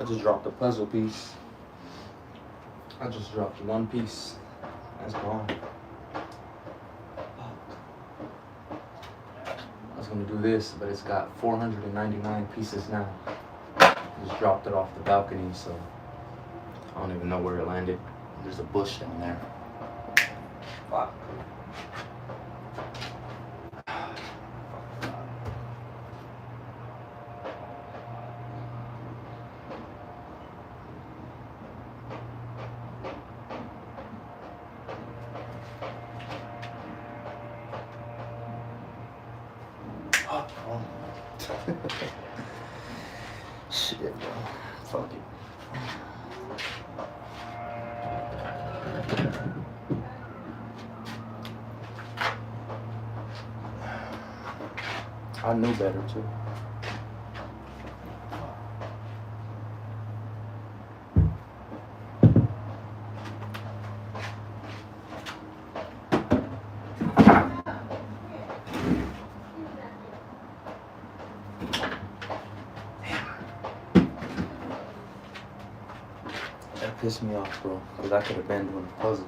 I just dropped a puzzle piece. I just dropped one piece. That's gone. I was gonna do this, but it's got 499 pieces now. Just dropped it off the balcony, so I don't even know where it landed. There's a bush down there. Fuck. Shit, bro. Fuck it. I knew better too. That pissed me off, bro, because I could have been doing a puzzle.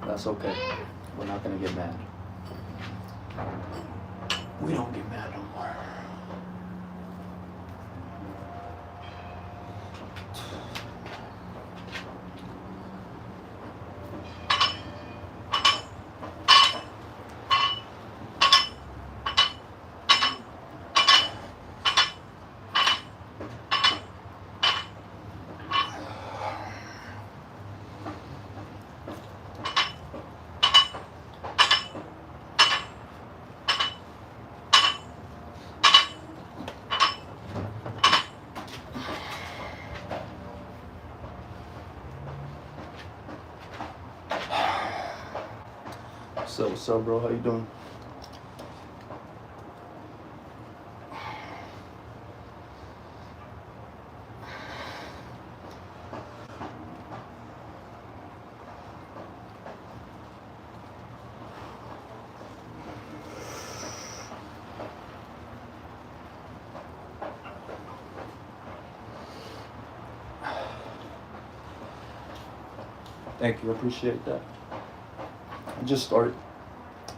That's okay. We're not gonna get mad. We don't get mad no more. So what's up, bro? How you doing? Thank you, I appreciate that. I just started.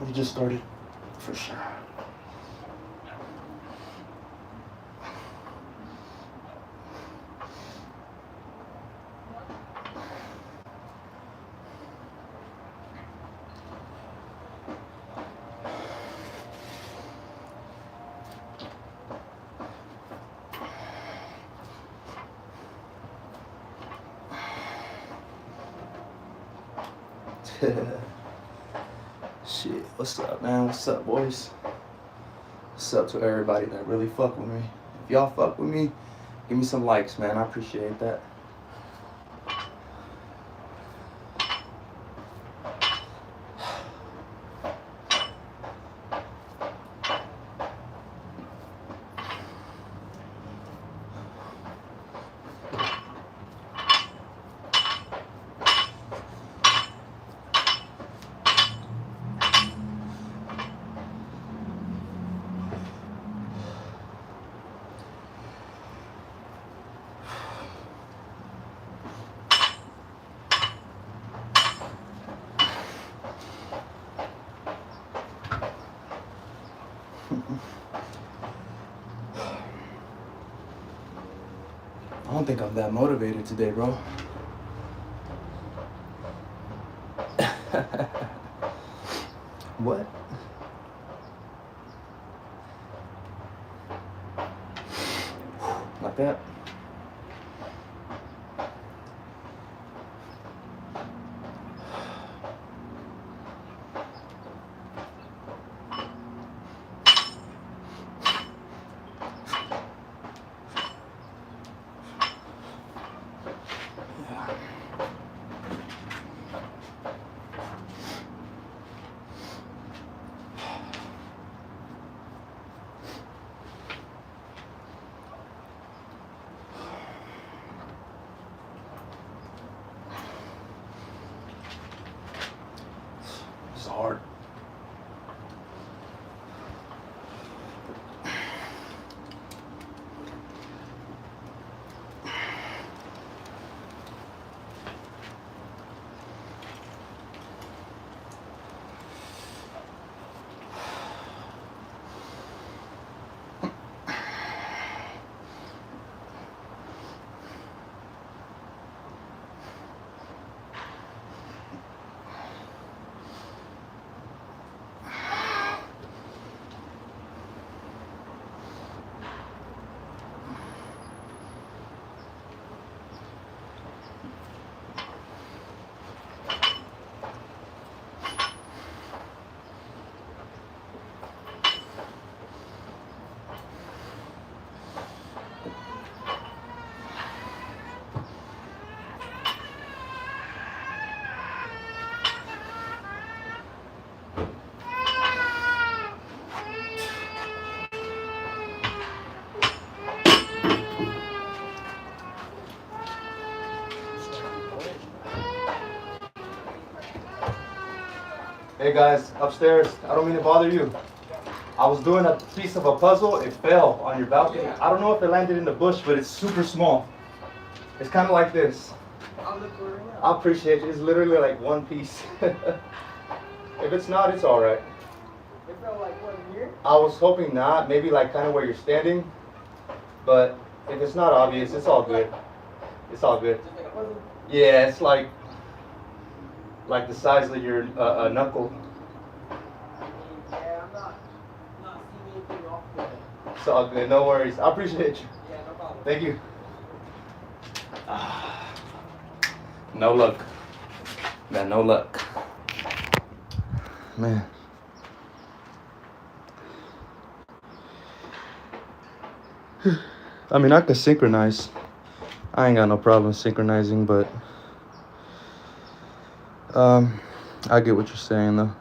We just started, for sure. Shit, what's up, man? What's up, boys? What's up to everybody that really fuck with me? If y'all fuck with me, give me some likes, man. I appreciate that. I don't think I'm that motivated today, bro. What? Like that? It's hard. Hey guys, upstairs, I don't mean to bother you. I was doing a piece of a puzzle, it fell on your balcony. I don't know if it landed in the bush, but it's super small. It's kind of like this. I'll look for it now. I appreciate it, it's literally like one piece. If it's not, it's alright. If felt like what, here? I was hoping not. Maybe like kind of where you're standing. But if it's not obvious, it's all good. It's all good. Yeah, it's like the size of your knuckle. Yeah, I'm not seeing anything off there. It's all good. No worries. I appreciate you. Yeah, no problem. Thank you. No luck. Got no luck. Man. I mean, I could synchronize. I ain't got no problem synchronizing, but I get what you're saying though.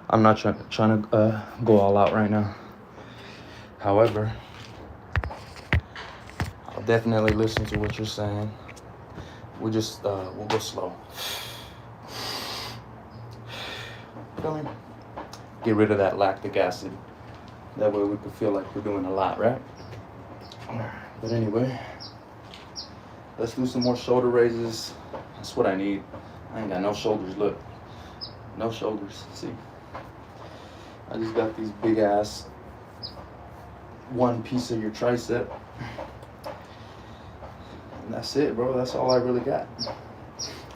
I'm not trying to go all out right now. However, I'll definitely listen to what you're saying. We'll go slow. Feel me? Get rid of that lactic acid. That way we can feel like we're doing a lot, right? But anyway, let's do some more shoulder raises. That's what I need. I ain't got no shoulders, look. No shoulders, see? I just got these big ass one piece of your tricep. And that's it, bro. That's all I really got.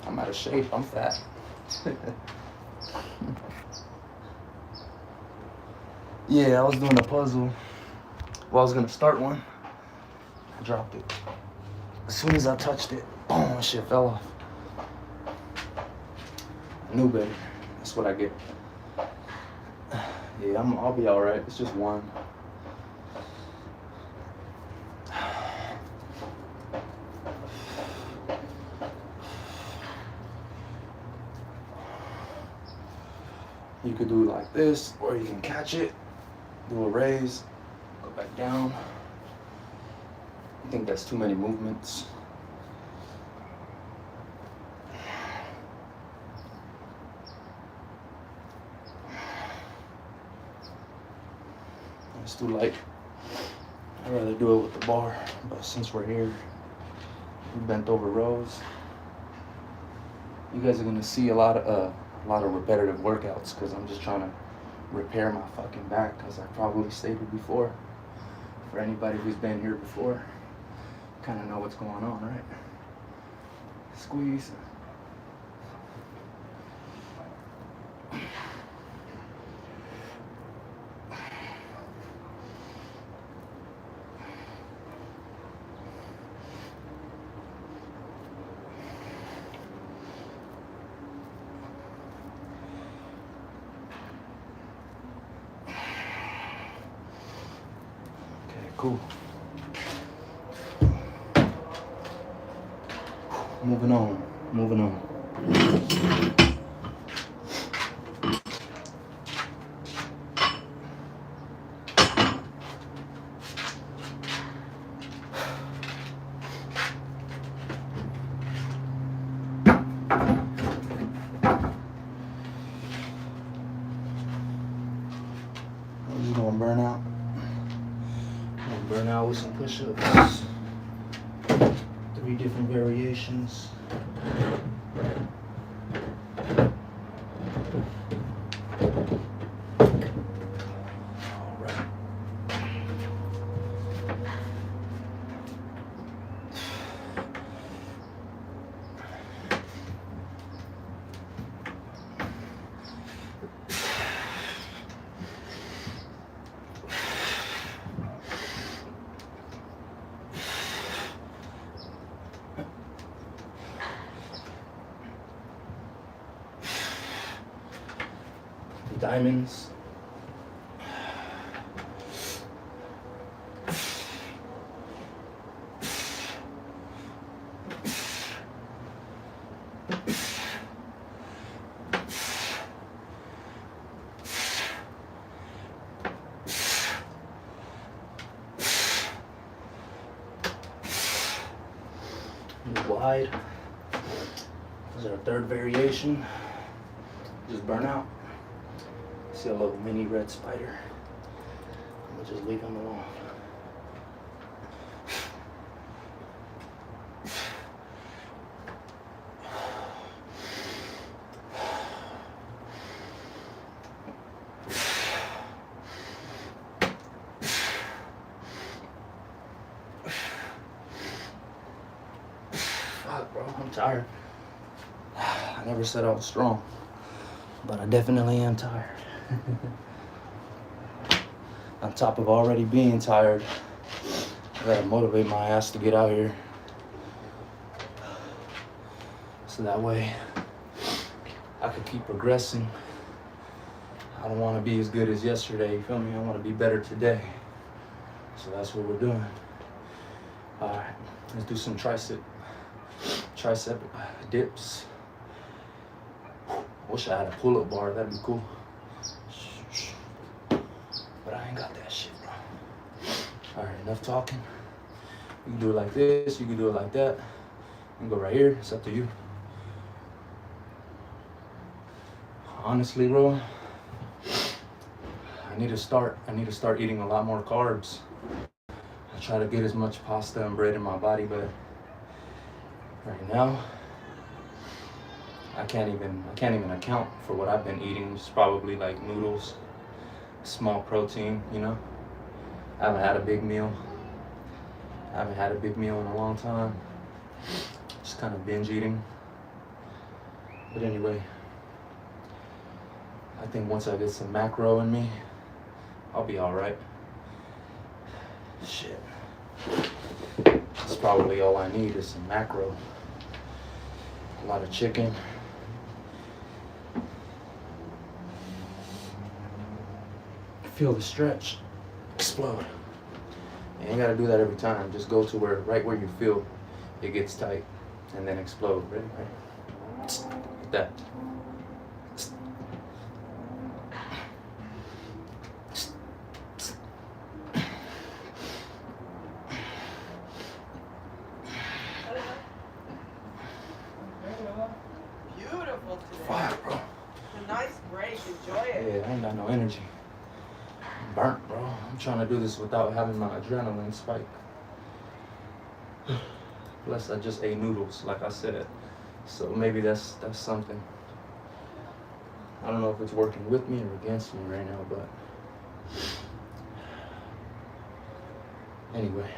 I'm out of shape. I'm fat. Yeah, I was doing a puzzle. Well, I was gonna start one. I dropped it. As soon as I touched it, boom, shit fell off. I knew better. That's what I get. Yeah, I'll be all right. It's just one. You could do it like this, or you can catch it, do a raise, go back down. I think that's too many movements. It's too light. I'd rather do it with the bar, but since we're here, we bent over rows. You guys are gonna see a lot of repetitive workouts because I'm just trying to repair my fucking back, because I probably stated before. For anybody who's been here before, kind of know what's going on, right? Squeeze. Cool. Moving on. I'm just gonna burn out. Burn out with some push-ups. 3 different variations. All right. Diamonds. Wide. This is our 3rd variation. Just burn out. See a little mini red spider. I'm gonna just leave him alone. I'm tired. I never said I was strong, but I definitely am tired. On top of already being tired, I gotta motivate my ass to get out here. So that way I could keep progressing. I don't want to be as good as yesterday, you feel me? I want to be better today. So that's what we're doing. All right, let's do some tricep dips. Wish I had a pull-up bar, that'd be cool. But I ain't got that shit, bro. All right, enough talking. You can do it like this, you can do it like that. You can go right here, it's up to you. Honestly, bro, I need to start eating a lot more carbs. I try to get as much pasta and bread in my body, but right now I can't even account for what I've been eating. It's probably like noodles, small protein, you know. I haven't had a big meal. In a long time. Just kind of binge eating. But anyway, I think once I get some macro in me, I'll be all right. Shit. That's probably all I need is some macro. A lot of chicken. Feel the stretch. Explode. You ain't gotta do that every time. Just go to right where you feel it gets tight and then explode. Ready? Right? Like that. Beautiful today. Fuck, bro. It's a nice break. Enjoy it. Yeah, I ain't got no energy. I'm burnt, bro. I'm trying to do this without having my adrenaline spike. Plus, I just ate noodles, like I said. So maybe that's something. I don't know if it's working with me or against me right now, but anyway,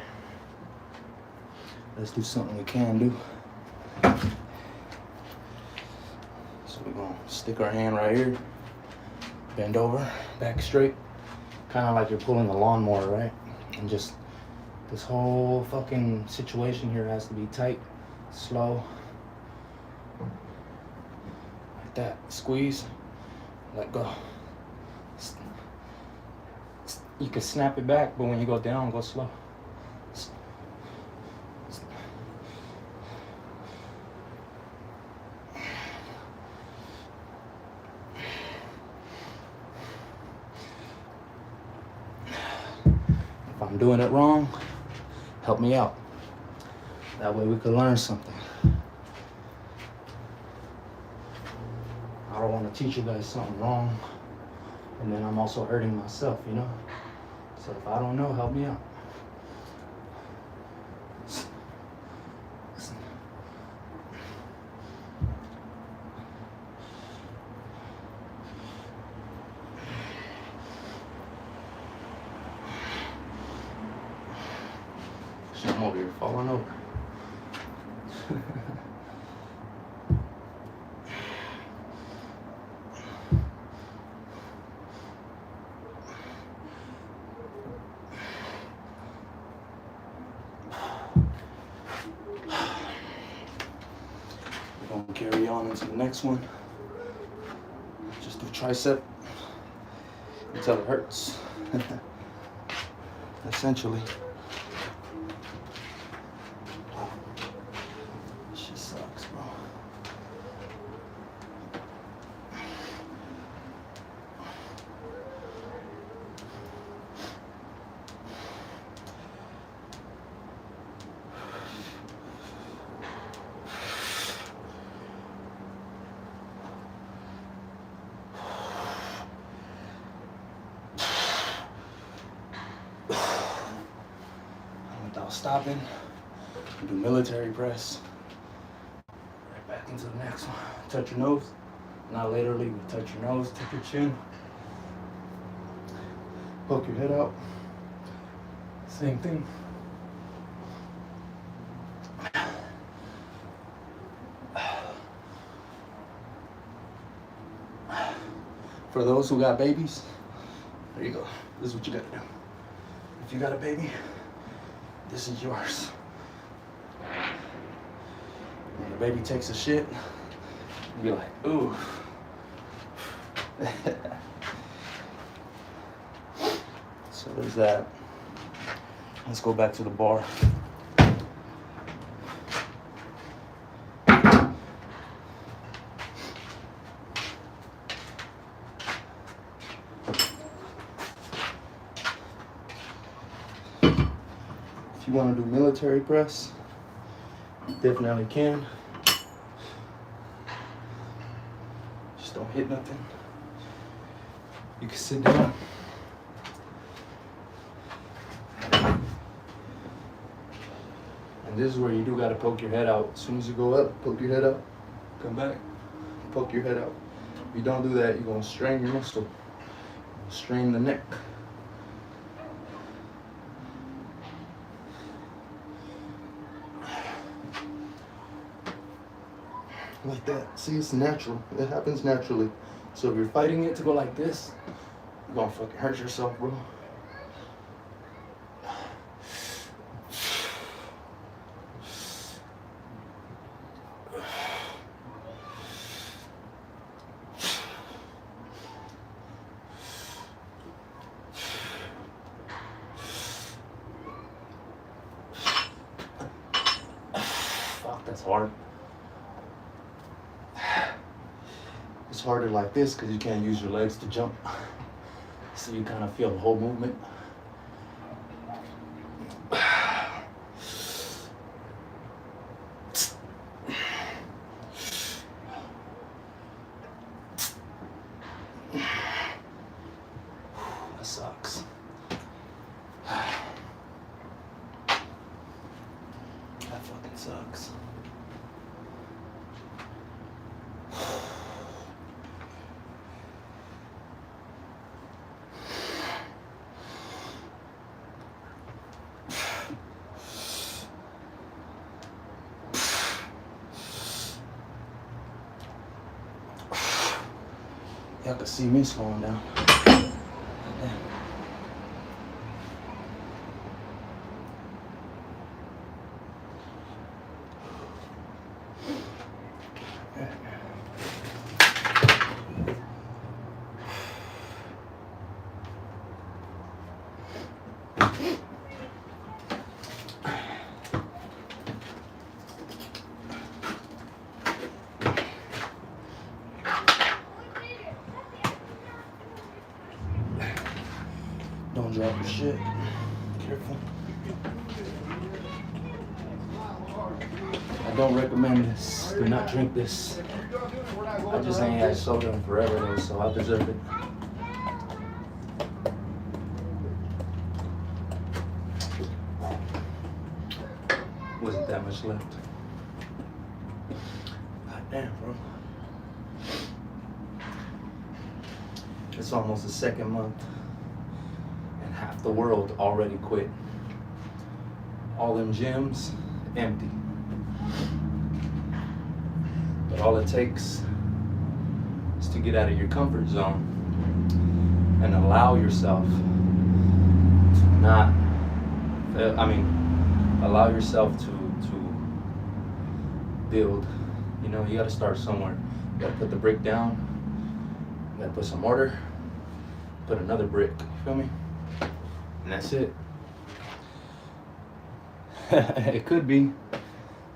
let's do something we can do. So we're gonna stick our hand right here, bend over, back straight, kind of like you're pulling a lawnmower, right? And just this whole fucking situation here has to be tight, slow, like that. Squeeze, let go. You can snap it back, but when you go down, go slow. If I'm doing it wrong, help me out. That way we can learn something. I don't want to teach you guys something wrong, and then I'm also hurting myself, you know? So if I don't know, help me out. I'm over here falling over. We're gonna carry on into the next one. Just do tricep until it hurts. Essentially. Shit sucks, bro. Without stopping, do military press. Right back into the next one. Touch your nose. Not literally, but touch your nose, touch your chin. Poke your head out. Same thing. For those who got babies, there you go. This is what you gotta do. If you got a baby, this is yours. When the baby takes a shit, you be like, ooh. So there's that. Let's go back to the bar. If you want to do military press, you definitely can. Just don't hit nothing. You can sit down. And this is where you do gotta poke your head out. As soon as you go up, poke your head out. Come back, poke your head out. If you don't do that, you're gonna strain your muscle. Strain the neck. Like that. See, it's natural. It happens naturally. So if you're fighting it to go like this, you're gonna fucking hurt yourself, bro. Fuck, that's hard. It's harder like this because you can't use your legs to jump. So you kind of feel the whole movement. That sucks. That fucking sucks. Y'all can see me slowing down. Don't drop your shit. Careful. I don't recommend this. Do not drink this. I just ain't had soda in forever though, so I deserve it. Wasn't that much left. God damn, bro. It's almost the second month. Half the world already quit. All them gyms, empty. But all it takes is to get out of your comfort zone and allow yourself to not, allow yourself to build. You know, you gotta start somewhere. You gotta put the brick down, you gotta put some mortar, put another brick, you feel me? And that's it. It could be,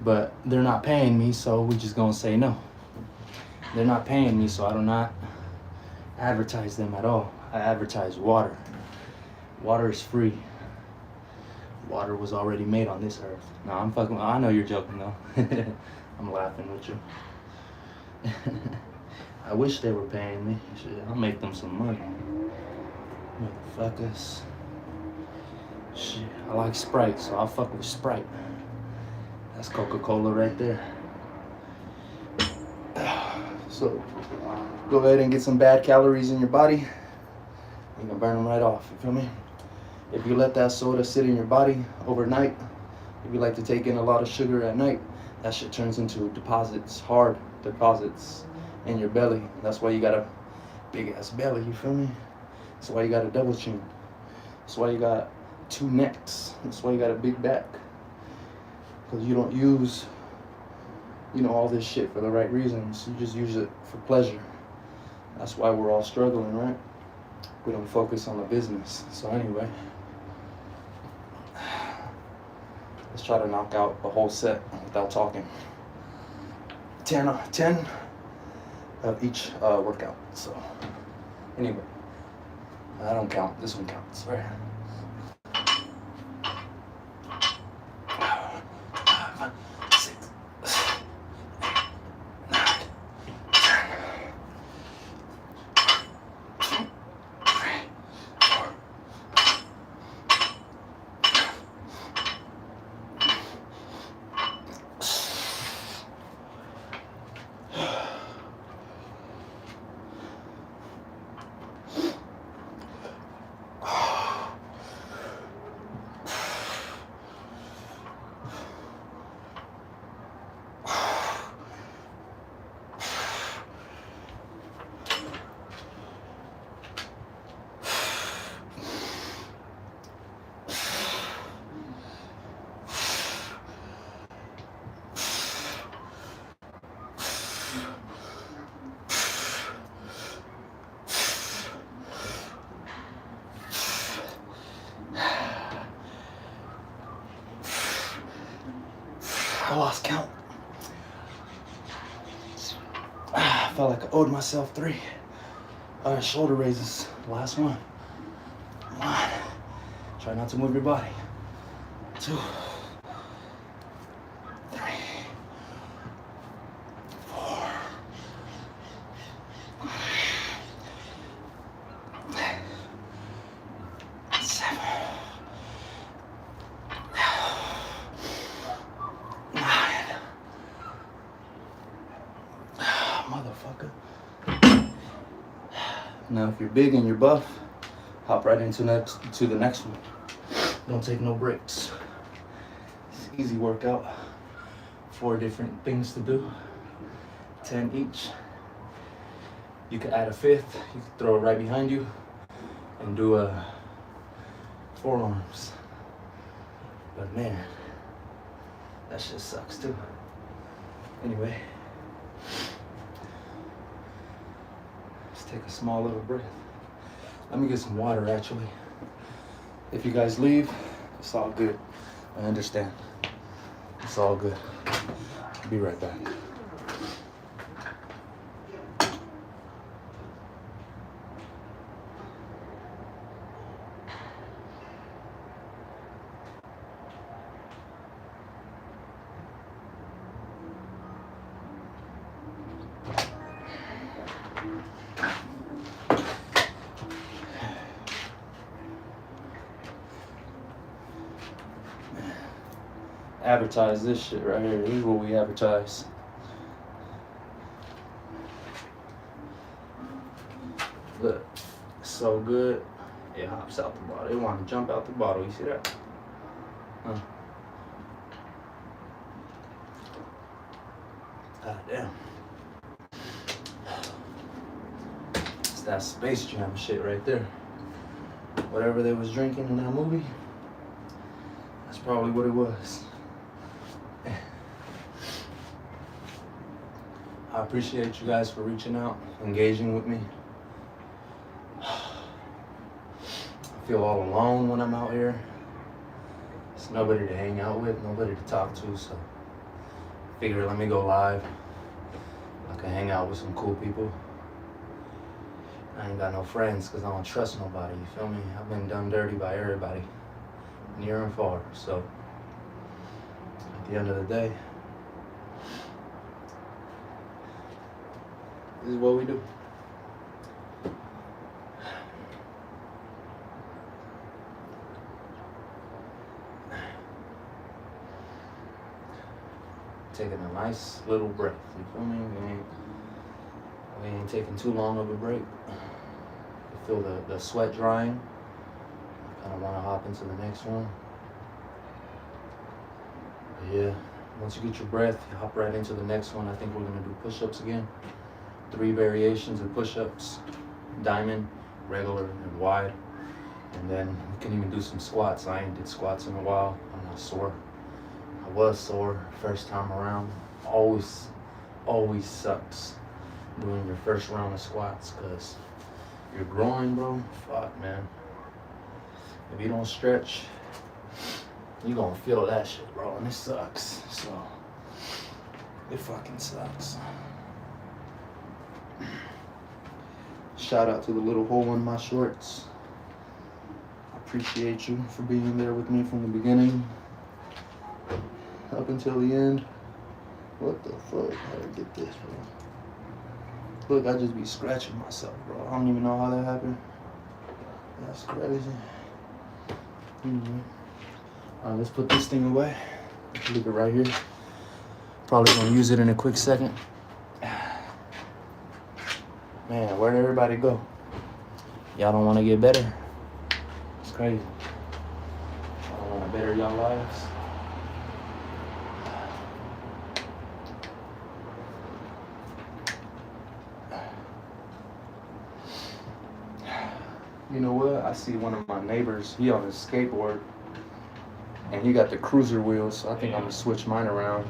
but they're not paying me, so we just gonna say no. They're not paying me, so I do not advertise them at all. I advertise water. Water is free. Water was already made on this earth. No, I'm fucking, I know you're joking though. I'm laughing with you. I wish they were paying me. Shit, I'll make them some money. Motherfuckers. Shit, I like Sprite, so I'll fuck with Sprite. That's Coca-Cola right there. So, go ahead and get some bad calories in your body. You can burn them right off, you feel me? If you let that soda sit in your body overnight, if you like to take in a lot of sugar at night, that shit turns into deposits, hard deposits in your belly. That's why you gotta big ass belly, you feel me? That's why you got a double chin. That's why you got 2 necks. That's why you got a big back. Because you don't use, all this shit for the right reasons. You just use it for pleasure. That's why we're all struggling, right? We don't focus on the business. So anyway, let's try to knock out the whole set without talking. 10 of each workout. So anyway, I don't count. This one counts, right? 5, 6, 7, 8, 9, 10. 1, 2, 3, 4. I lost count. I felt like I owed myself 3 shoulder raises. Last one. Come on. Try not to move your body. 2, 3, 4. 7. 9. Motherfucker. Now, if you're big and you're buff, hop right into the next one. Don't take no breaks. It's an easy workout. 4 different things to do. 10 each. You could add a 5th. You could throw it right behind you and do forearms. But man, that shit sucks too. Anyway, let's take a small little breath. Let me get some water actually. If you guys leave, it's all good. I understand. It's all good. I'll be right back. Advertise this shit right here. This is what we advertise. Look, so good. It hops out the bottle. It want to jump out the bottle. You see that? Huh. God damn. It's that Space Jam shit right there. Whatever they was drinking in that movie, that's probably what it was. I appreciate you guys for reaching out, engaging with me. I feel all alone when I'm out here. There's nobody to hang out with, nobody to talk to, so I figure let me go live. I can hang out with some cool people. I ain't got no friends because I don't trust nobody, you feel me? I've been done dirty by everybody, near and far, so at the end of the day, this is what we do. Taking a nice little breath, you feel me? We ain't taking too long of a break. You feel the sweat drying. I kind of want to hop into the next one. But yeah, once you get your breath, you hop right into the next one. I think we're gonna do push-ups again. 3 variations of push-ups. diamond, regular, and wide. And then we can even do some squats. I ain't did squats in a while. I'm not sore. I was sore first time around. Always sucks doing your first round of squats because your groin, bro, fuck, man. If you don't stretch, you gonna feel that shit, bro, and it sucks. So, it fucking sucks. Shout out to the little hole in my shorts. I appreciate you for being there with me from the beginning up until the end. What the fuck? How did I get this, bro? Look, I just be scratching myself, bro. I don't even know how that happened. That's crazy. Alright, let's put this thing away. Leave it right here. Probably gonna use it in a quick second. Man, where'd everybody go? Y'all don't wanna get better? It's crazy. Y'all don't wanna better y'all lives? You know what? I see one of my neighbors, he on his skateboard, and he got the cruiser wheels, so I think I'm gonna switch mine around.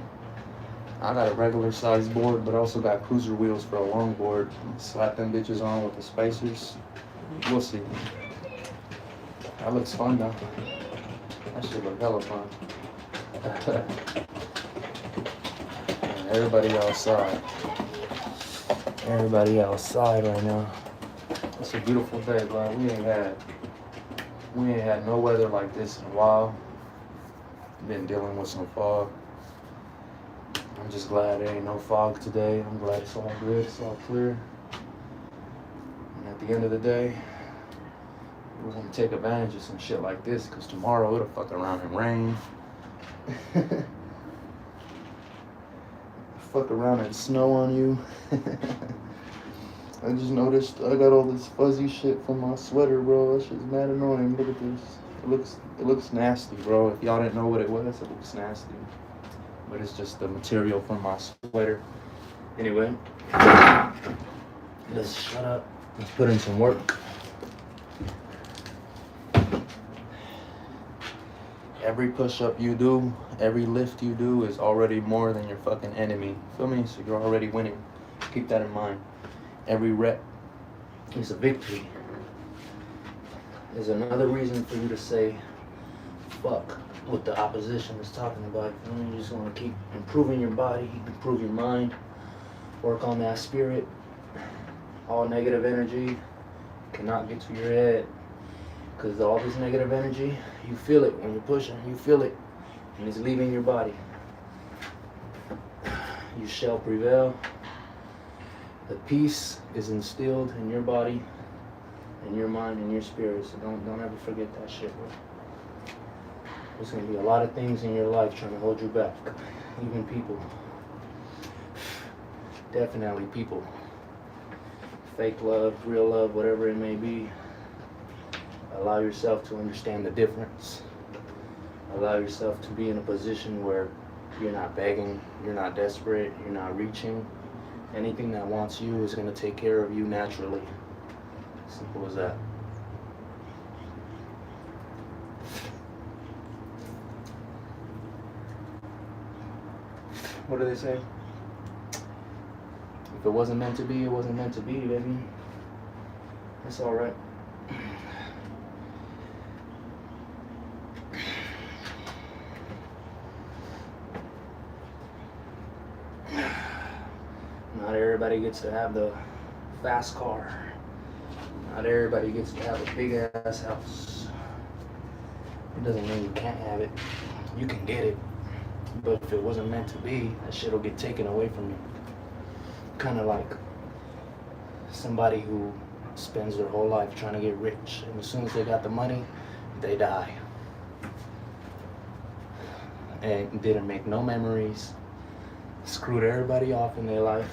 I got a regular sized board, but I also got cruiser wheels for a long board. Slap them bitches on with the spacers. We'll see. That looks fun though. That shit look hella fun. Everybody outside. Everybody outside right now. It's a beautiful day, bro. We ain't had no weather like this in a while. Been dealing with some fog. I'm just glad there ain't no fog today. I'm glad it's all good, it's all clear. And at the end of the day, we're gonna take advantage of some shit like this, cause tomorrow it'll fuck around and rain. Fuck around and snow on you. I just noticed I got all this fuzzy shit from my sweater, bro. That shit's mad annoying. Look at this. It looks nasty, bro. If y'all didn't know what it was, it looks nasty. But it's just the material from my sweater. Anyway, let's shut up. Let's put in some work. Every push-up you do, every lift you do is already more than your fucking enemy. Feel me? So you're already winning. Keep that in mind. Every rep is a victory. There's another reason for you to say fuck what the opposition is talking about. You just want to keep improving your body, improve your mind, work on that spirit. All negative energy cannot get to your head, because all this negative energy, you feel it when you're pushing, you feel it, and it's leaving your body. You shall prevail. The peace is instilled in your body, in your mind, and your spirit. So don't ever forget that shit, bro. There's gonna be a lot of things in your life trying to hold you back. Even people. Definitely people. Fake love, real love, whatever it may be. Allow yourself to understand the difference. Allow yourself to be in a position where you're not begging, you're not desperate, you're not reaching. Anything that wants you is going to take care of you naturally. Simple as that. What do they say? If it wasn't meant to be, it wasn't meant to be, baby. It's alright. Not everybody gets to have the fast car. Not everybody gets to have a big ass house. It doesn't mean you can't have it. You can get it. But if it wasn't meant to be, that shit will get taken away from you. Kind of like somebody who spends their whole life trying to get rich, and as soon as they got the money, they die. And didn't make no memories. Screwed everybody off in their life.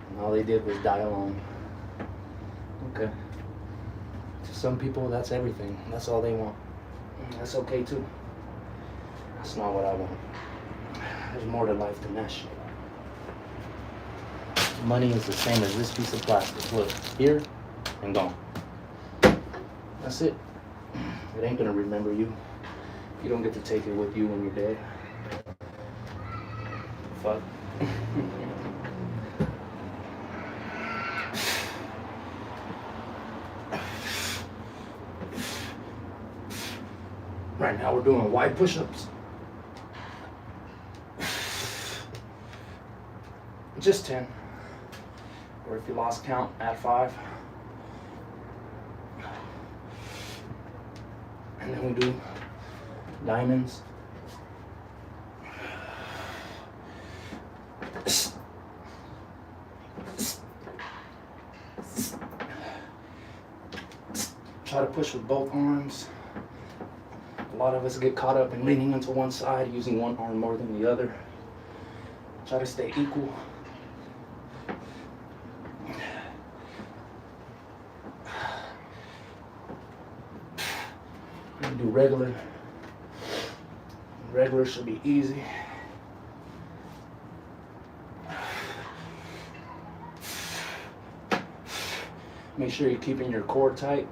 And all they did was die alone. Okay. To some people, that's everything. That's all they want. That's okay too. That's not what I want. There's more to life than that shit. Money is the same as this piece of plastic. Look, here and gone. That's it. It ain't gonna remember you. You don't get to take it with you when you're dead. Fuck. Right now we're doing wide push-ups. Just 10. Or if you lost count, add 5. And then we do diamonds. Try to push with both arms. A lot of us get caught up in leaning into one side, using one arm more than the other. Try to stay equal. Do regular. Regular should be easy. Make sure you're keeping your core tight,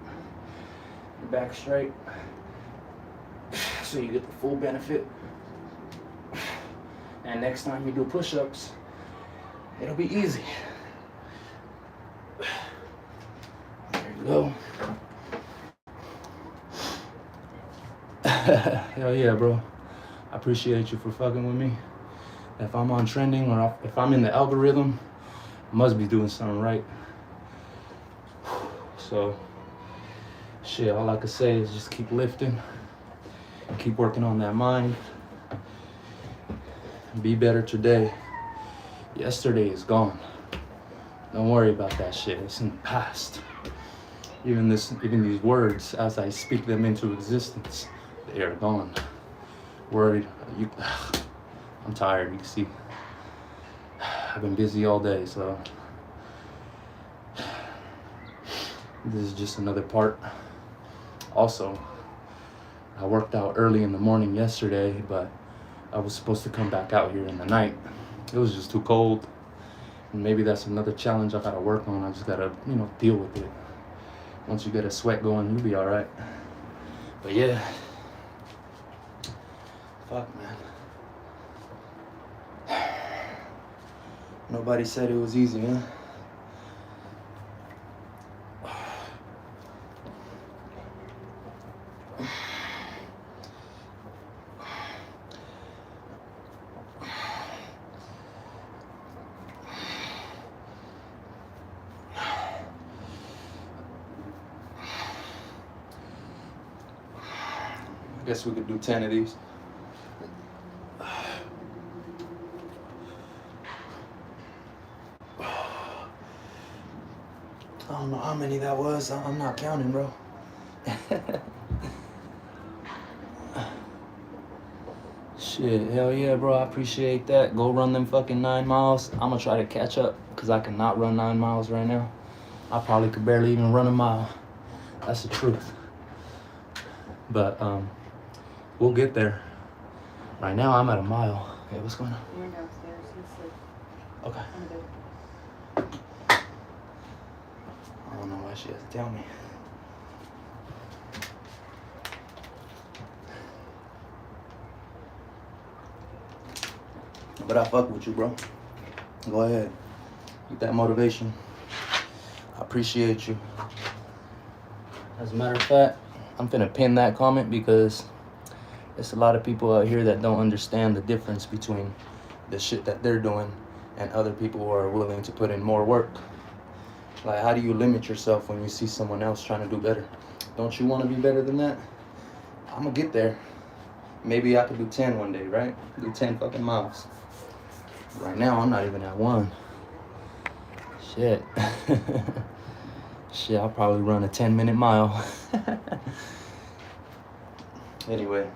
your back straight, so you get the full benefit. And next time you do push-ups, it'll be easy. There you go. Hell yeah, bro. I appreciate you for fucking with me. If I'm on trending or if I'm in the algorithm, I must be doing something right. So, shit, all I can say is just keep lifting. Keep working on that mind. Be better today. Yesterday is gone. Don't worry about that shit. It's in the past. Even these words, as I speak them into existence, they are gone. Worried. I'm tired, you can see. I've been busy all day, so this is just another part. Also, I worked out early in the morning yesterday, but I was supposed to come back out here in the night. It was just too cold. And maybe that's another challenge I gotta work on. I just gotta, deal with it. Once you get a sweat going, you'll be all right. But yeah. Fuck, man. Nobody said it was easy, huh? I guess we could do 10 of these. I don't know how many that was. I'm not counting, bro. Shit, hell yeah, bro. I appreciate that. Go run them fucking 9 miles. I'm gonna try to catch up because I cannot run 9 miles right now. I probably could barely even run a mile. That's the truth. But we'll get there. Right now I'm at a mile. Hey, what's going on? You're downstairs. He's asleep. Okay. On the bed. I don't know why she has to tell me. But I fuck with you, bro. Go ahead. Get that motivation. I appreciate you. As a matter of fact, I'm finna pin that comment because there's a lot of people out here that don't understand the difference between the shit that they're doing and other people who are willing to put in more work. Like, how do you limit yourself when you see someone else trying to do better? Don't you want to be better than that? I'm gonna get there. Maybe I could do 10 one day, right? Do 10 fucking miles. Right now, I'm not even at 1. Shit. Shit, I'll probably run a 10-minute mile. Anyway,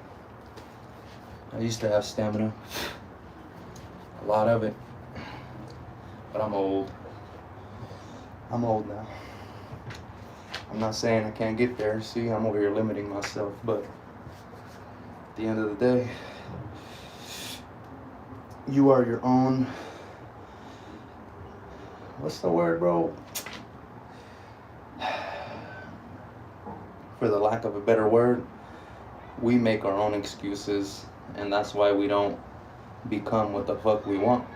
I used to have stamina. A lot of it. But I'm old. I'm old now. I'm not saying I can't get there. See, I'm over here limiting myself, but at the end of the day, you are your own what's the word, bro? For the lack of a better word, we make our own excuses, and that's why we don't become what the fuck we want.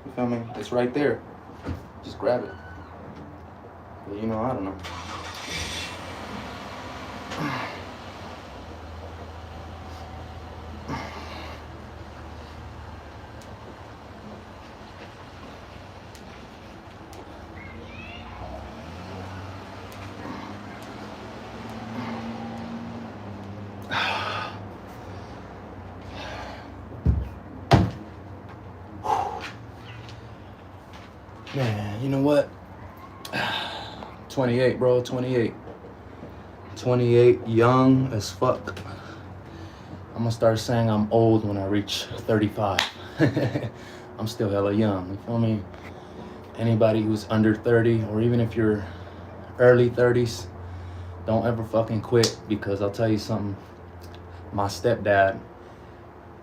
You feel me? It's right there. Just grab it. But you know, I don't know. Man, you know what? 28, bro, 28. 28, young as fuck. I'm gonna start saying I'm old when I reach 35. I'm still hella young, you feel me? Anybody who's under 30, or even if you're early 30s, don't ever fucking quit, because I'll tell you something. My stepdad,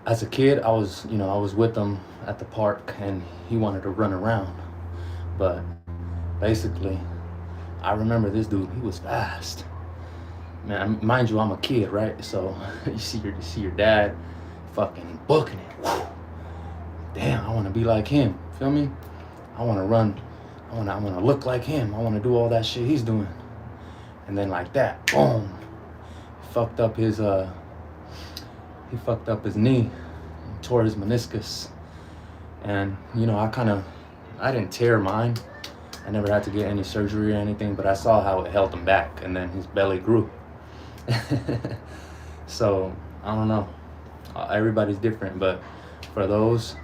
as a kid, I was with him at the park, and he wanted to run around. But basically, I remember this dude, he was fast. Man, mind you, I'm a kid, right? So you see your dad fucking booking it. Damn, I want to be like him. Feel me? I want to run. I want to look like him. I want to do all that shit he's doing. And then like that, boom, he fucked up his knee, tore his meniscus. And you know, I didn't tear mine. I never had to get any surgery or anything, but I saw how it held him back, and then his belly grew. So, I don't know. Everybody's different, but for those,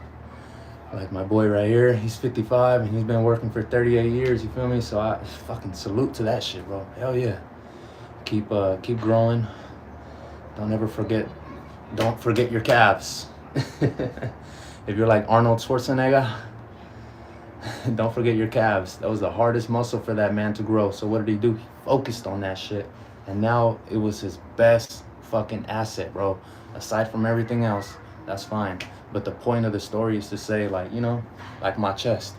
like my boy right here, he's 55, and he's been working for 38 years, you feel me? So I fucking salute to that shit, bro. Hell yeah. Keep growing. Don't forget your calves. If you're like Arnold Schwarzenegger, don't forget your calves. That was the hardest muscle for that man to grow. So what did he do? He focused on that shit. And now it was his best fucking asset, bro. Aside from everything else, that's fine. But the point of the story is to say, like, you know, like my chest.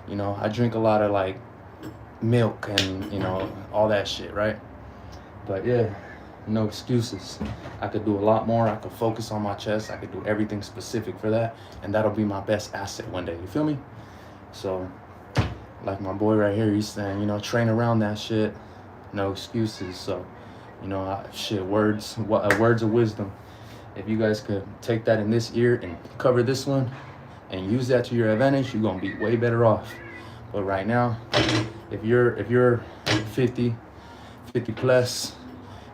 You know, I drink a lot of like milk and, you know, all that shit, right? But yeah, no excuses. I could do a lot more. I could focus on my chest. I could do everything specific for that. And that'll be my best asset one day. You feel me? So, like my boy right here, he's saying, you know, train around that shit. No excuses. So, you know, words of wisdom. If you guys could take that in this ear and cover this one and use that to your advantage, you're gonna be way better off. But right now, if you're 50 plus,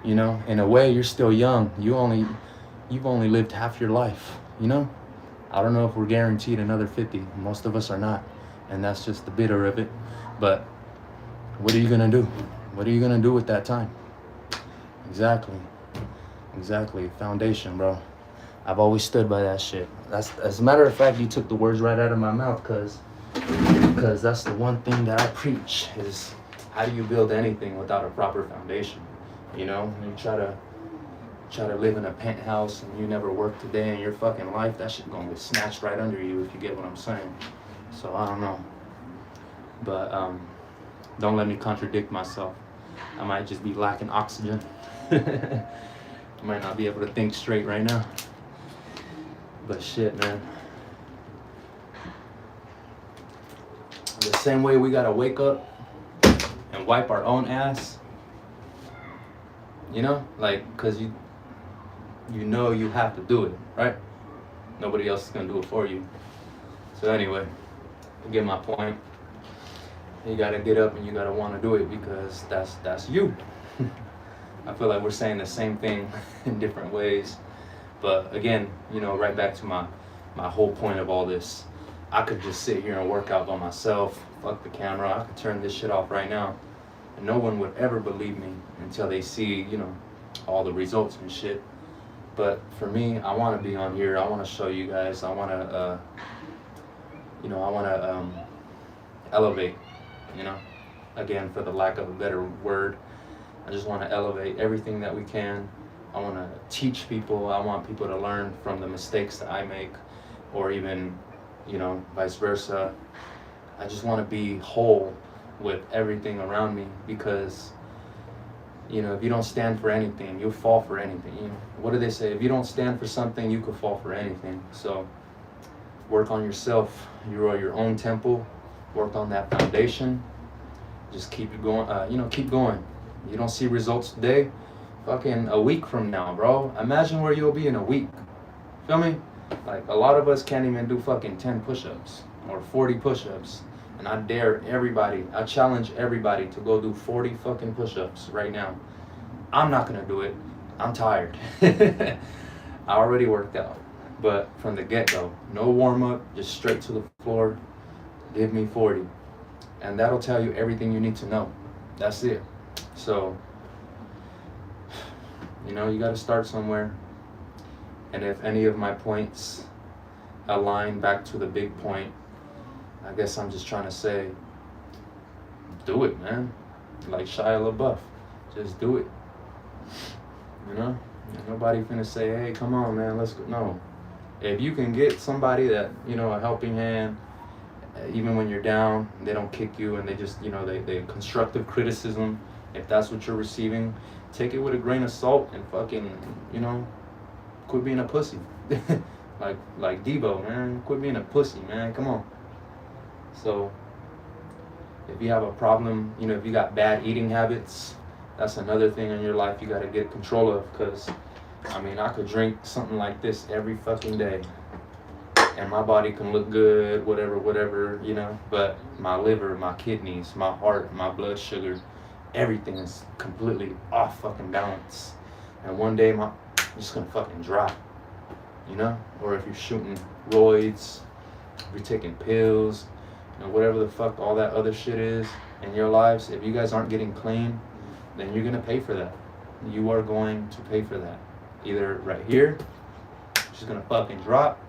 you know, in a way you're still young. You've only lived half your life, you know? I don't know if we're guaranteed another 50. Most of us are not. And that's just the bitter of it. But what are you gonna do? What are you gonna do with that time? Exactly. Foundation, bro. I've always stood by that shit. That's, as a matter of fact, you took the words right out of my mouth, because that's the one thing that I preach is, how do you build anything without a proper foundation? You know, you try to live in a penthouse and you never work a day in your fucking life, that shit gonna get snatched right under you, if you get what I'm saying. So I don't know. But don't let me contradict myself. I might just be lacking oxygen. I might not be able to think straight right now. But shit, man. The same way we gotta wake up and wipe our own ass. You know? Like, cause you know you have to do it, right? Nobody else is gonna do it for you. So anyway, you get my point. You gotta get up and you gotta wanna do it, because that's you. I feel like we're saying the same thing in different ways. But again, you know, right back to my whole point of all this. I could just sit here and work out by myself, fuck the camera, I could turn this shit off right now. And no one would ever believe me until they see, you know, all the results and shit. But for me, I wanna be on here, I wanna show you guys, I wanna, elevate, you know? Again, for the lack of a better word. I just want to elevate everything that we can. I want to teach people. I want people to learn from the mistakes that I make, or even, you know, vice versa. I just want to be whole with everything around me, because you know, if you don't stand for anything, you'll fall for anything. You know, what do they say? If you don't stand for something, you could fall for anything. So work on yourself. You are your own temple. Work on that foundation. Just keep it going. Keep going. You don't see results today, fucking a week from now, bro. Imagine where you'll be in a week. Feel me? Like, a lot of us can't even do fucking 10 push-ups or 40 push-ups. And I dare everybody, I challenge everybody to go do 40 fucking push-ups right now. I'm not gonna do it. I'm tired. I already worked out. But from the get-go, no warm-up, just straight to the floor. Give me 40. And that'll tell you everything you need to know. That's it. So, you know, you gotta start somewhere. And if any of my points align back to the big point, I guess I'm just trying to say, do it, man. Like Shia LaBeouf, just do it. You know, ain't nobody finna say, hey, come on, man, let's go. No, if you can get somebody that, you know, a helping hand, even when you're down, they don't kick you, and they just, you know, they constructive criticism. If that's what you're receiving, take it with a grain of salt and fucking, you know, quit being a pussy. like Debo, man, quit being a pussy, man. Come on. So, if you have a problem, you know, if you got bad eating habits, that's another thing in your life you got to get control of. Because, I mean, I could drink something like this every fucking day, and my body can look good, whatever, you know. But my liver, my kidneys, my heart, my blood sugar, everything is completely off fucking balance. And one day, I'm just gonna fucking drop, you know. Or if you're shooting roids, if you're taking pills, you know, whatever the fuck all that other shit is in your lives, if you guys aren't getting clean, then you're gonna pay for that. You are going to pay for that. Either right here, just gonna fucking drop,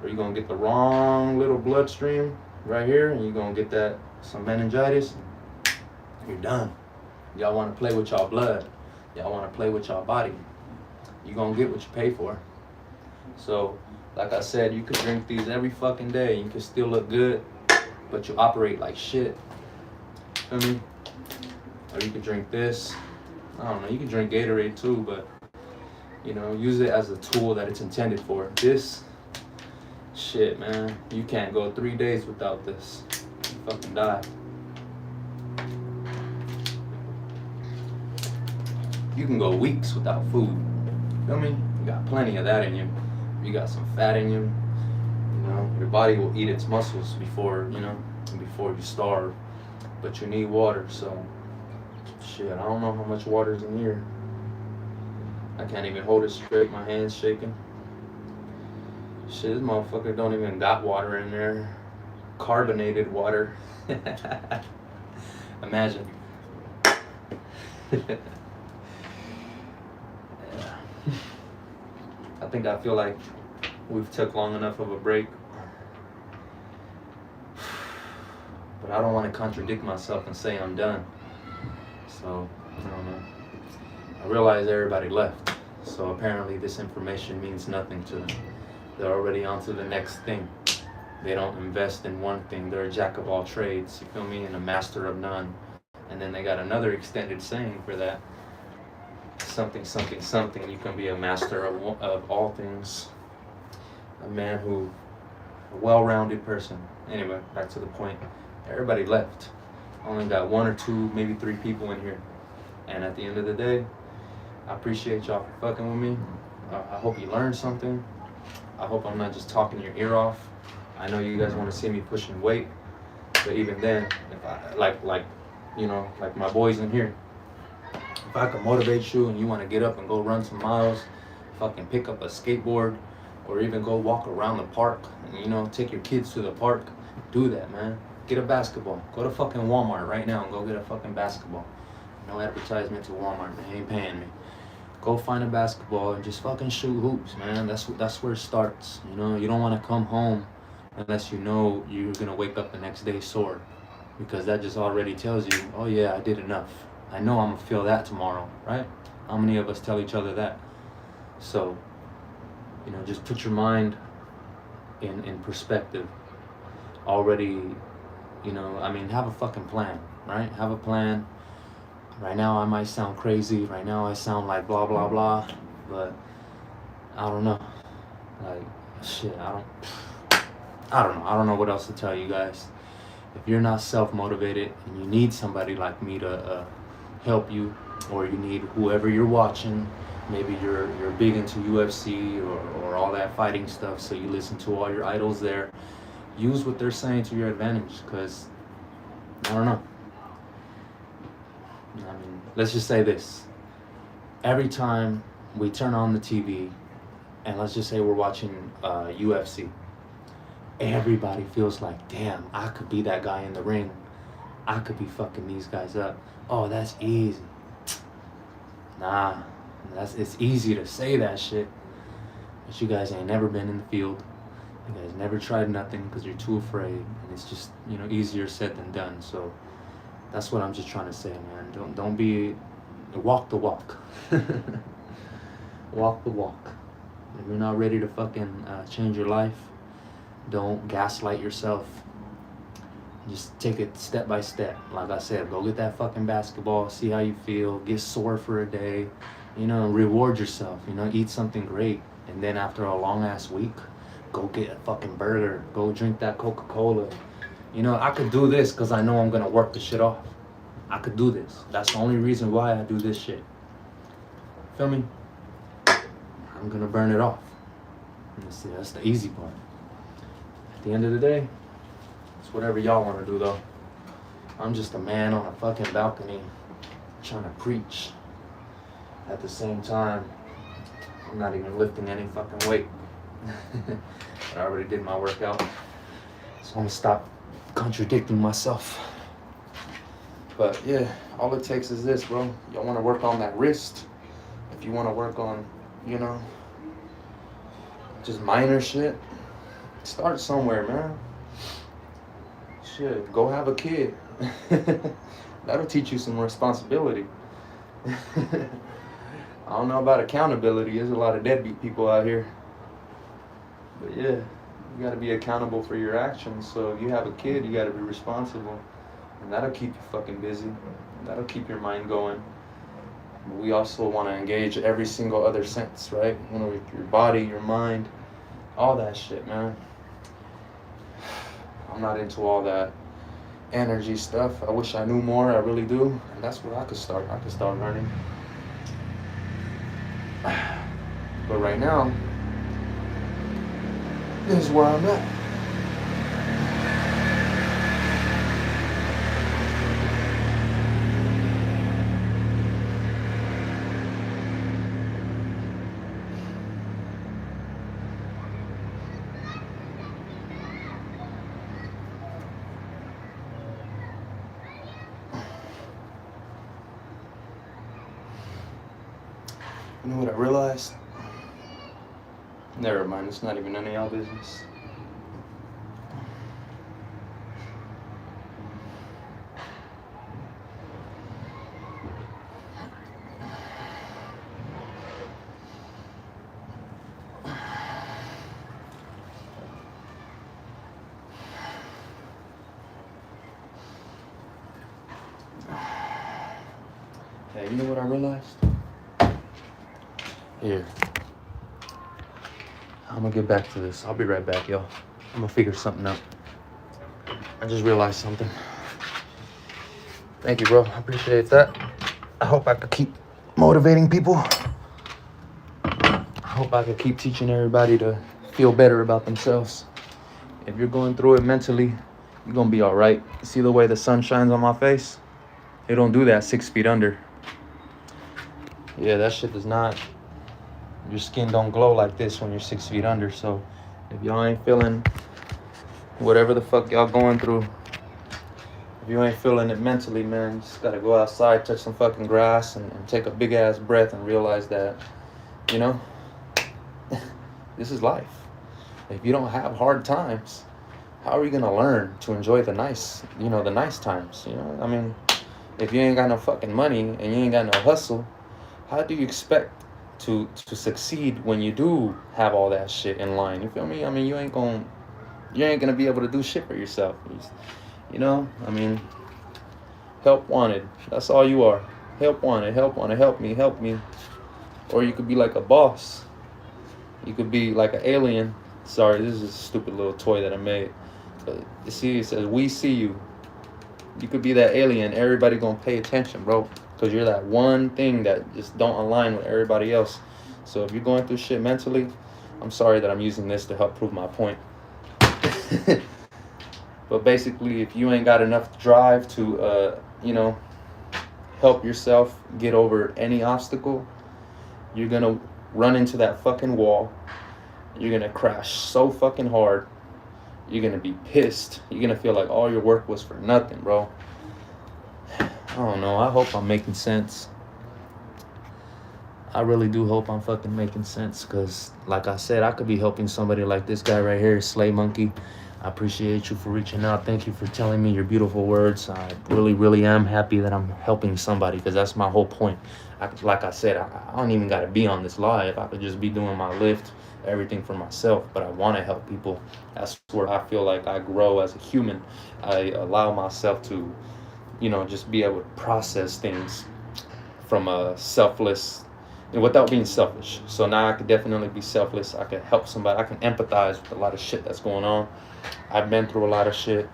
or you're gonna get the wrong little bloodstream right here, and you're gonna get that some meningitis. You're done. Y'all wanna play with y'all blood. Y'all wanna play with y'all body. You're gonna get what you pay for. So, like I said, you could drink these every fucking day. You can still look good, but you operate like shit. Feel me? Or you could drink this. I don't know, you can drink Gatorade too, but, you know, use it as a tool that it's intended for. This, shit, man, you can't go 3 days without this. You fucking die. You can go weeks without food. Feel me? You got plenty of that in you. You got some fat in you. You know, your body will eat its muscles before you starve. But you need water, so shit, I don't know how much water's in here. I can't even hold it straight, my hand's shaking. Shit, this motherfucker don't even got water in there. Carbonated water. Imagine. I feel like we've took long enough of a break. But I don't want to contradict myself and say I'm done. So, I don't know. I realize everybody left. So apparently this information means nothing to them. They're already on to the next thing. They don't invest in one thing. They're a jack of all trades, you feel me? And a master of none. And then they got another extended saying for that. Something, something, something. You can be a master of all things. A man who, a well-rounded person. Anyway, back to the point. Everybody left. Only got 1 or 2, maybe 3 people in here. And at the end of the day, I appreciate y'all for fucking with me. I hope you learned something. I hope I'm not just talking your ear off. I know you guys want to see me pushing weight, but even then, if I like my boys in here, if I can motivate you and you want to get up and go run some miles, fucking pick up a skateboard, or even go walk around the park, and, you know, take your kids to the park, do that, man. Get a basketball. Go to fucking Walmart right now and go get a fucking basketball. No advertisement to Walmart, they ain't paying me. Go find a basketball and just fucking shoot hoops, man. That's where it starts. You know, you don't want to come home unless you know you're gonna wake up the next day sore, because that just already tells you, oh yeah, I did enough. I know I'm gonna feel that tomorrow, right? How many of us tell each other that? So, you know, just put your mind in perspective. Already You know, I mean, have a fucking plan, right? Have a plan. Right now I might sound crazy. Right now I sound like blah, blah, blah. But I don't know. Like, shit, I don't know. I don't know what else to tell you guys. If you're not self-motivated and you need somebody like me to help you, or you need whoever you're watching, maybe you're big into UFC or all that fighting stuff, so you listen to all your idols there, use what they're saying to your advantage, because, I don't know. I mean, let's just say this. Every time we turn on the TV, and let's just say we're watching UFC, everybody feels like, damn, I could be that guy in the ring. I could be fucking these guys up. Oh, that's easy. Nah, it's easy to say that shit, but you guys ain't never been in the field. You guys never tried nothing because you're too afraid, and it's just, you know, easier said than done. So that's what I'm just trying to say, man. Don't be, walk the walk. Walk the walk. If you're not ready to fucking change your life, don't gaslight yourself. Just take it step by step. Like I said, go get that fucking basketball, see how you feel, get sore for a day, you know, reward yourself, you know, eat something great. And then after a long ass week, go get a fucking burger, go drink that Coca-Cola. You know, I could do this because I know I'm gonna work the shit off. I could do this. That's the only reason why I do this shit. Feel me? I'm gonna burn it off. And see, that's the easy part. At the end of the day, it's whatever y'all want to do, though. I'm just a man on a fucking balcony trying to preach. At the same time, I'm not even lifting any fucking weight. But I already did my workout. So I'm gonna stop contradicting myself. But yeah, all it takes is this, bro. Y'all want to work on that wrist. If you want to work on, you know, just minor shit, start somewhere, man. Shit, go have a kid. That'll teach you some responsibility. I don't know about accountability. There's a lot of deadbeat people out here. But yeah, you gotta be accountable for your actions. So if you have a kid, you gotta be responsible. And that'll keep you fucking busy. That'll keep your mind going. But we also want to engage every single other sense, right? You know, your body, your mind, all that shit, man. I'm not into all that energy stuff. I wish I knew more. I really do. And that's where I could start. I could start learning. But right now, this is where I'm at. You know what I realized? Never mind, it's not even none of y'all business. Hey, you know what I realized? Here. I'm gonna get back to this. I'll be right back, y'all. I'm gonna figure something out. I just realized something. Thank you, bro. I appreciate that. I hope I could keep motivating people. I hope I could keep teaching everybody to feel better about themselves. If you're going through it mentally, you're gonna be all right. See the way the sun shines on my face? It don't do that 6 feet under. Yeah, that shit does not. Your skin don't glow like this when you're 6 feet under. So if y'all ain't feeling whatever the fuck y'all going through, if you ain't feeling it mentally, man, you just gotta go outside, touch some fucking grass, and take a big ass breath and realize that, you know, this is life. If you don't have hard times, how are you gonna learn to enjoy the nice, you know, the nice times? You know, I mean, if you ain't got no fucking money and you ain't got no hustle, how do you expect to succeed when you do have all that shit in line? You feel me? I mean, you ain't gonna be able to do shit for yourself. You know, I mean, help wanted. That's all you are. Help wanted, help wanted, help me. Or you could be like a boss. You could be like an alien. Sorry, this is a stupid little toy that I made. But you see, it says, we see you. You could be that alien. Everybody gonna pay attention, bro. Because you're that one thing that just don't align with everybody else. So if you're going through shit mentally, I'm sorry that I'm using this to help prove my point. But basically, if you ain't got enough drive to, help yourself get over any obstacle, you're gonna run into that fucking wall. You're gonna crash so fucking hard. You're gonna be pissed. You're gonna feel like all your work was for nothing, bro. I don't know. I hope I'm making sense. I really do hope I'm fucking making sense, because like I said, I could be helping somebody like this guy right here, Slay Monkey. I appreciate you for reaching out. Thank you for telling me your beautiful words. I really, really am happy that I'm helping somebody, because that's my whole point. Like I said, I don't even got to be on this live. I could just be doing my lift, everything for myself, but I want to help people. That's where I feel like I grow as a human. I allow myself to, just be able to process things from a selfless, without being selfish. So now I could definitely be selfless. I could help somebody. I can empathize with a lot of shit that's going on. I've been through a lot of shit,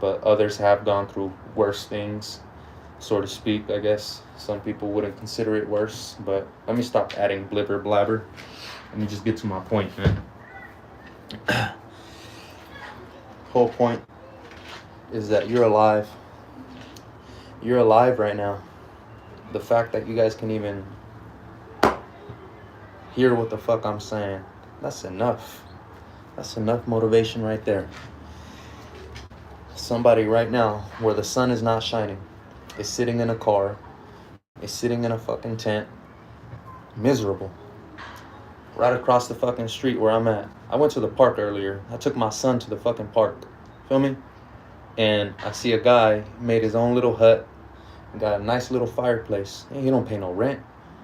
but others have gone through worse things, so to speak, I guess. Some people wouldn't consider it worse, but let me stop adding blibber blabber. Let me just get to my point, man. Whole point is that you're alive. You're alive right now. The fact that you guys can even hear what the fuck I'm saying, that's enough. That's enough motivation right there. Somebody right now, where the sun is not shining, is sitting in a car, is sitting in a fucking tent, miserable. Right across the fucking street where I'm at. I went to the park earlier. I took my son to the fucking park. Feel me? And I see a guy made his own little hut, got a nice little fireplace. He don't pay no rent.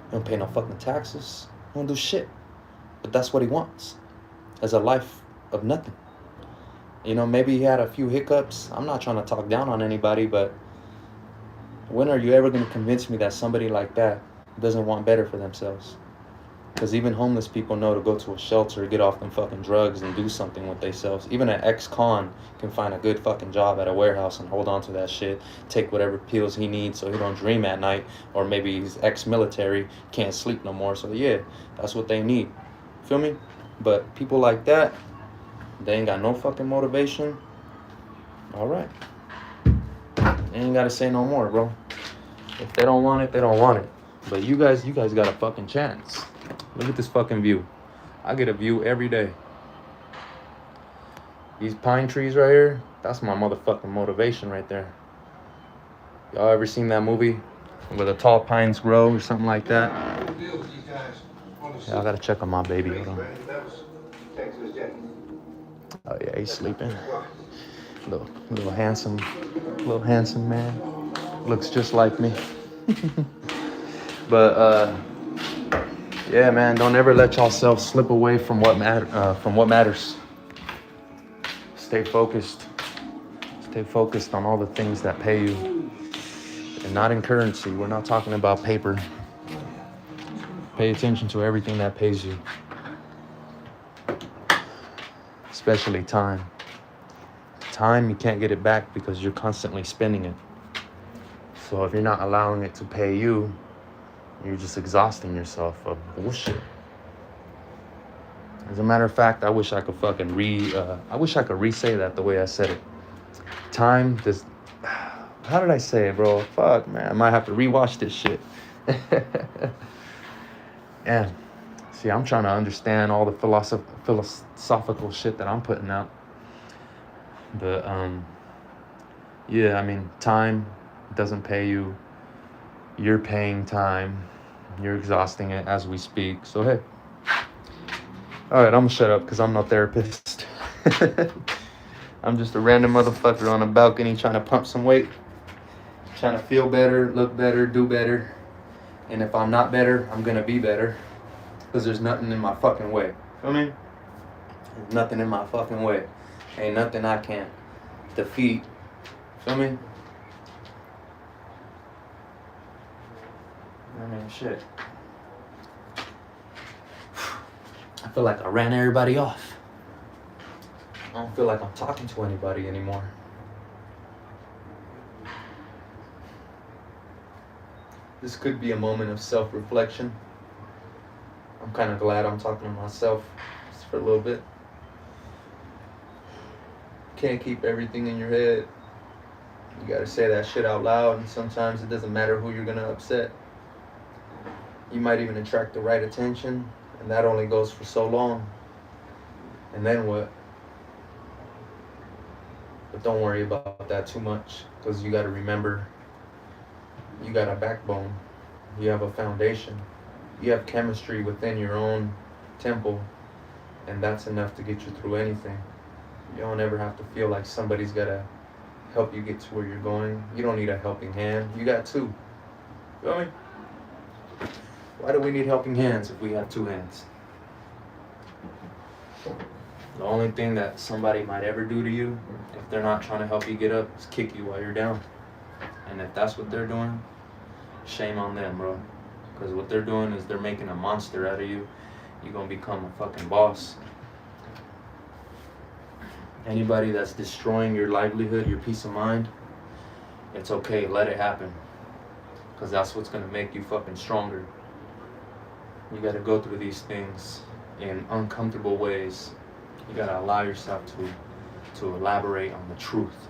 He don't pay no fucking taxes. He don't do shit. But that's what he wants. As a life of nothing. Maybe he had a few hiccups. I'm not trying to talk down on anybody, but when are you ever going to convince me that somebody like that doesn't want better for themselves? Because even homeless people know to go to a shelter, get off them fucking drugs and do something with themselves. Even an ex-con can find a good fucking job at a warehouse and hold on to that shit, take whatever pills he needs so he don't dream at night, or maybe he's ex-military, can't sleep no more. So yeah, that's what they need. Feel me? But people like that, they ain't got no fucking motivation. All right. They ain't got to say no more, bro. If they don't want it, they don't want it. But you guys got a fucking chance. Look at this fucking view. I get a view every day. These pine trees right here, that's my motherfucking motivation right there. Y'all ever seen that movie where the tall pines grow or something like that? Yeah, I gotta check on my baby. Hold on. Oh yeah, he's sleeping. Little handsome man. Looks just like me. But yeah, man, don't ever let yourself slip away from what matters. Stay focused. Stay focused on all the things that pay you, and not in currency. We're not talking about paper. Pay attention to everything that pays you, especially time. Time, you can't get it back because you're constantly spending it. So if you're not allowing it to pay you, you're just exhausting yourself of bullshit. As a matter of fact, I wish I could fucking re-say that the way I said it. Time does... How did I say it, bro? Fuck, man. I might have to rewatch this shit. Yeah. See, I'm trying to understand all the philosophical shit that I'm putting out. But, yeah, I mean, time doesn't pay you. You're paying time. You're exhausting it as we speak. So, hey. All right, I'm gonna shut up because I'm no therapist. I'm just a random motherfucker on a balcony trying to pump some weight. Trying to feel better, look better, do better. And if I'm not better, I'm gonna be better. Because there's nothing in my fucking way. Feel me? There's nothing in my fucking way. Ain't nothing I can't defeat Feel me? I mean, shit. I feel like I ran everybody off. I don't feel like I'm talking to anybody anymore. This could be a moment of self-reflection. I'm kind of glad I'm talking to myself just for a little bit. Can't keep everything in your head. You gotta say that shit out loud, and sometimes it doesn't matter who you're gonna upset. You might even attract the right attention, and that only goes for so long. And then what? But don't worry about that too much, because you gotta remember, you got a backbone. You have a foundation. You have chemistry within your own temple, and that's enough to get you through anything. You don't ever have to feel like somebody's gotta help you get to where you're going. You don't need a helping hand. You got two. Feel me? Why do we need helping hands if we have two hands? The only thing that somebody might ever do to you, if they're not trying to help you get up, is kick you while you're down. And if that's what they're doing, shame on them, bro. Because what they're doing is they're making a monster out of you. You're gonna become a fucking boss. Anybody that's destroying your livelihood, your peace of mind, it's okay, let it happen. Because that's what's gonna make you fucking stronger. You gotta go through these things in uncomfortable ways. You gotta allow yourself to elaborate on the truth.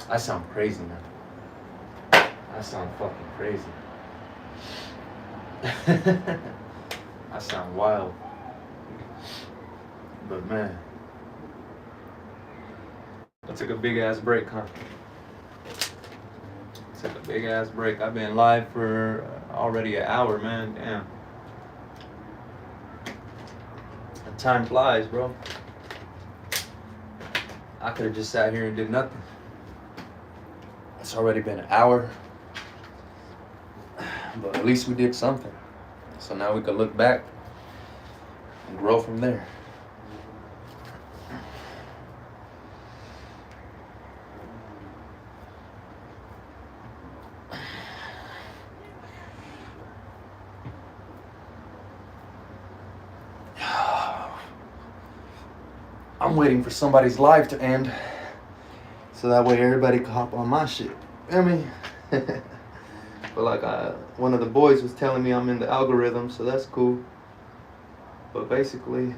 I sound crazy now. I sound fucking crazy. I sound wild. But man, I took a big ass break, huh? Took a big ass break. I've been live for already an hour, man. Damn. And time flies, bro. I could have just sat here and did nothing. It's already been an hour. But at least we did something. So now we can look back and grow from there. I'm waiting for somebody's live to end, so that way everybody can hop on my shit. Feel me? But like one of the boys was telling me I'm in the algorithm, so that's cool. But basically,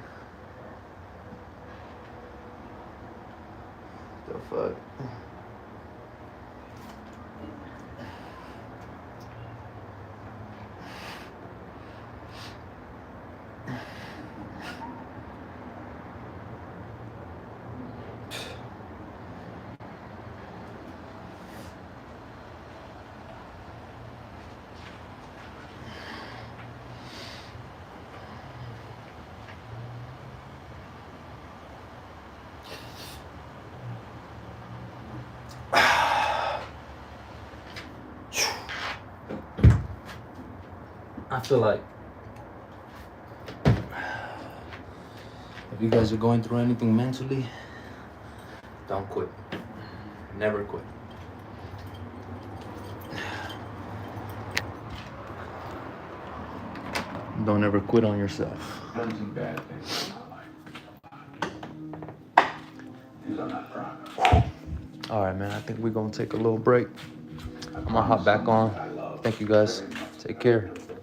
the fuck. I feel like if you guys are going through anything mentally, don't quit. Never quit. Don't ever quit on yourself. Done some bad things in my life. Things I'm not proud of. Alright, man, I think we're gonna take a little break. I'm gonna hop back on. Thank you guys. Take care.